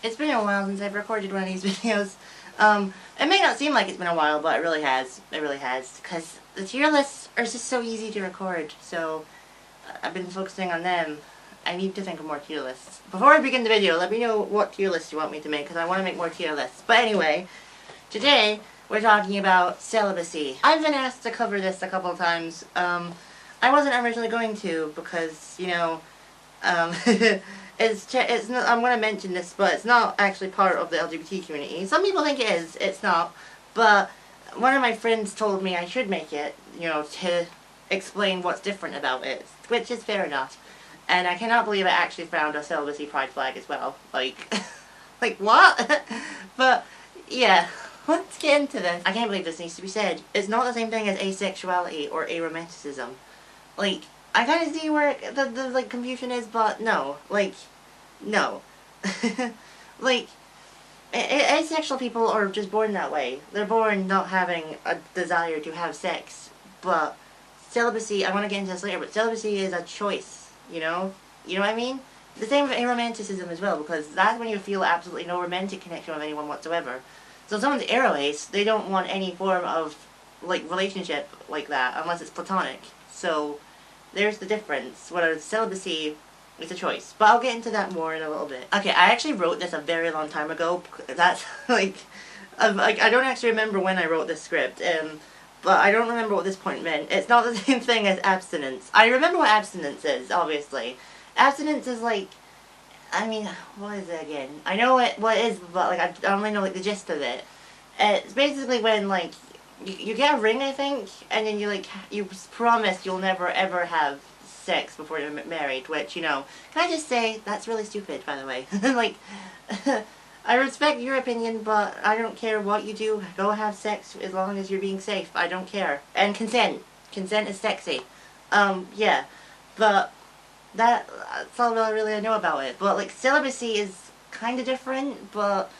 It's been a while since I've recorded one of these videos. It may not seem like it's been a while, but it really has. It really has. Because the tier lists are just so easy to record, so I've been focusing on them. I need to think of more tier lists. Before I begin the video, let me know what tier list you want me to make, because I want to make more tier lists. But anyway, today we're talking about celibacy. I've been asked to cover this a couple of times. I wasn't originally going to, because, you know, it's not, I'm going to mention this, but it's not actually part of the LGBT community. Some people think it is, it's not, but one of my friends told me I should make it, you know, to explain what's different about it, which is fair enough. And I cannot believe I actually found a celibacy pride flag as well. Like, like what? But, yeah, let's get into this. I can't believe this needs to be said. It's not the same thing as asexuality or aromanticism. Like, I kind of see where the like, confusion is, but no. Like, no. Like, asexual people are just born that way. They're born not having a desire to have sex. But celibacy, I want to get into this later, but celibacy is a choice, you know? You know what I mean? The same with aromanticism as well, because that's when you feel absolutely no romantic connection with anyone whatsoever. So if someone's aroace, they don't want any form of, like, relationship like that, unless it's platonic. So, there's the difference. Whereas celibacy is a choice. But I'll get into that more in a little bit. Okay, I actually wrote this a very long time ago. That's, like, I don't actually remember when I wrote this script. But I don't remember what this point meant. It's not the same thing as abstinence. I remember what abstinence is, obviously. Abstinence is like, I mean, what is it again? I know what it is, but like I only know like the gist of it. It's basically when like you get a ring, I think, and then you promise you'll never ever have sex before you're married. Which, you know, can I just say that's really stupid, by the way. Like, I respect your opinion, but I don't care what you do. Go have sex as long as you're being safe. I don't care. And consent. Consent is sexy. Yeah, but that's all really I know about it. But like celibacy is kind of different, but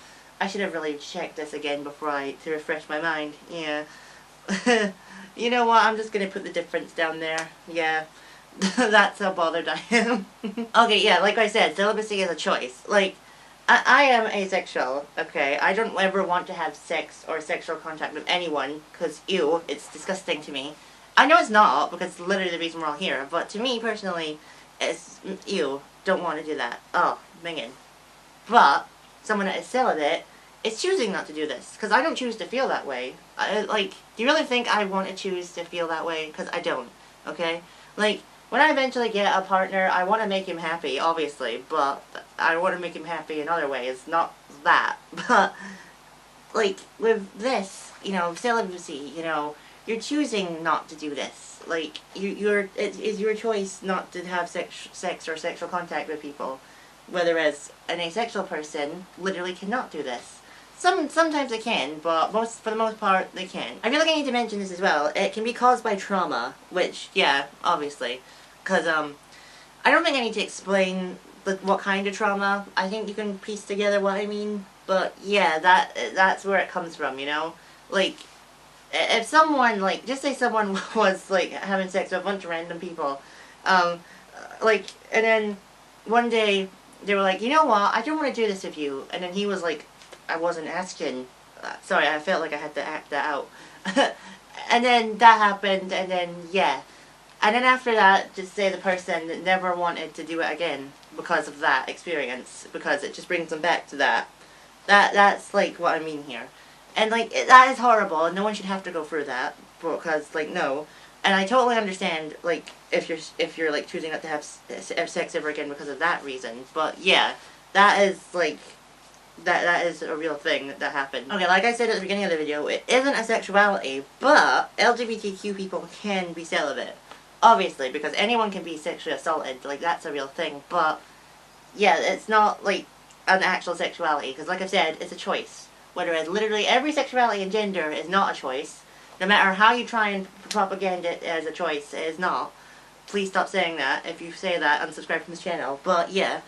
I should have really checked this again to refresh my mind. Yeah. You know what? I'm just gonna put the difference down there. Yeah. That's how bothered I am. Okay, yeah, like I said, celibacy is a choice. Like, I am asexual, okay? I don't ever want to have sex or sexual contact with anyone, because, ew, it's disgusting to me. I know it's not, because it's literally the reason we're all here, but to me, personally, it's, ew, don't want to do that. Oh, minging. But, someone that is celibate is choosing not to do this, because I don't choose to feel that way. Like, do you really think I want to choose to feel that way? Because I don't, okay? Like, when I eventually get a partner, I want to make him happy, obviously, but I want to make him happy in other ways, not that. But, like, with this, you know, celibacy, you know, you're choosing not to do this. Like, it is your choice not to have sex or sexual contact with people. Whereas an asexual person literally cannot do this. Sometimes they can, but for the most part, they can. I feel like I need to mention this as well. It can be caused by trauma, which, yeah, obviously. Because, I don't think I need to explain what kind of trauma. I think you can piece together what I mean. But, yeah, that's where it comes from, you know? Like, if someone, like, just say someone was, like, having sex with a bunch of random people, like, and then one day they were like, you know what, I don't want to do this with you. And then he was like, I wasn't asking. Sorry, I felt like I had to act that out. And then that happened, and then, yeah. And then after that, just say the person never wanted to do it again because of that experience, because it just brings them back to that. That's, like, what I mean here. And, like, that is horrible, and no one should have to go through that, because, like, no. And I totally understand, like, if you're like, choosing not to have sex ever again because of that reason. But, yeah, that is, like, that is a real thing that happened. Okay, like I said at the beginning of the video, it isn't a sexuality, but LGBTQ people can be celibate. Obviously, because anyone can be sexually assaulted, like, that's a real thing. But, yeah, it's not, like, an actual sexuality, because, like I said, it's a choice. Whereas literally every sexuality and gender is not a choice. No matter how you try and propaganda it as a choice, it is not. Please stop saying that. If you say that, unsubscribe from this channel. But, yeah.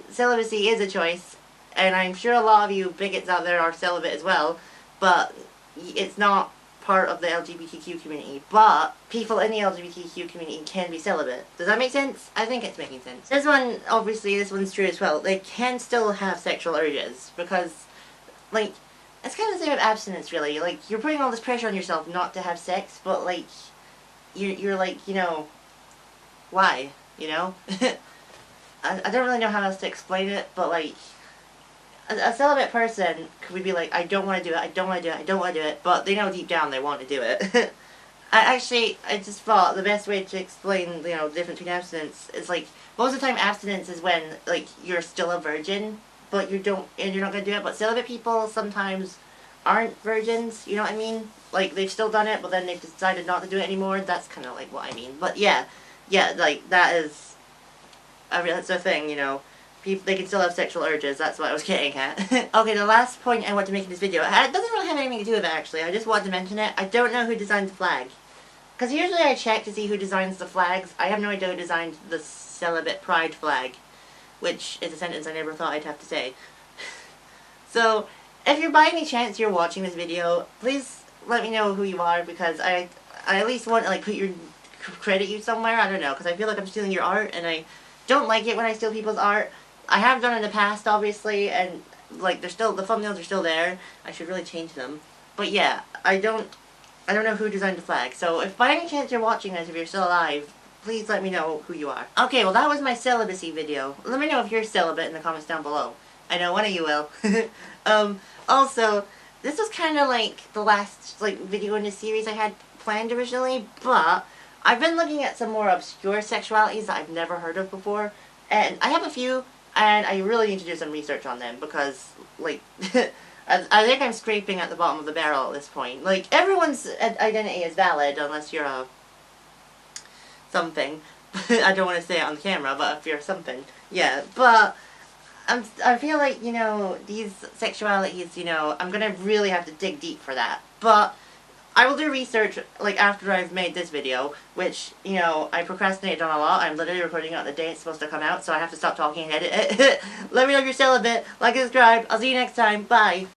Celibacy is a choice. And I'm sure a lot of you bigots out there are celibate as well. But it's not part of the LGBTQ community, but people in the LGBTQ community can be celibate. Does that make sense? I think it's making sense. This one, obviously, this one's true as well. They can still have sexual urges, because, like, it's kind of the same with abstinence, really. Like, you're putting all this pressure on yourself not to have sex, but, like, you're like, you know, why, you know? I don't really know how else to explain it, but, like, a celibate person could be like, I don't want to do it, I don't want to do it, I don't want to do it, but they know deep down they want to do it. I just thought the best way to explain, you know, the difference between abstinence is, like, most of the time abstinence is when, like, you're still a virgin, but you're not going to do it, but celibate people sometimes aren't virgins, you know what I mean? Like, they've still done it, but then they've decided not to do it anymore. That's kind of, like, what I mean. But, yeah, like, that's a thing, you know. They can still have sexual urges, that's what I was getting at. Okay, the last point I want to make in this video, it doesn't really have anything to do with it, actually. I just wanted to mention it. I don't know who designed the flag. Because usually I check to see who designs the flags. I have no idea who designed the Celibate Pride flag, which is a sentence I never thought I'd have to say. So, if you're by any chance you're watching this video, please let me know who you are, because I at least want to, like, credit you somewhere. I don't know, because I feel like I'm stealing your art, and I don't like it when I steal people's art. I have done it in the past, obviously, and, like, the thumbnails are still there. I should really change them. But yeah, I don't know who designed the flag. So if by any chance you're watching this, if you're still alive, please let me know who you are. Okay, well, that was my celibacy video. Let me know if you're celibate in the comments down below. I know one of you will. Also, this was kind of like the last, like, video in this series I had planned originally, but I've been looking at some more obscure sexualities that I've never heard of before, and I have a few. And I really need to do some research on them, because, like, I think I'm scraping at the bottom of the barrel at this point. Like, everyone's identity is valid unless you're a something. I don't want to say it on the camera, but if you're something, yeah. But I feel like, you know, these sexualities, you know, I'm gonna really have to dig deep for that. But I will do research, like, after I've made this video, which, you know, I procrastinated on a lot. I'm literally recording it on the day it's supposed to come out, so I have to stop talking and edit it. Let me know if you're celibate, like and subscribe. I'll see you next time. Bye.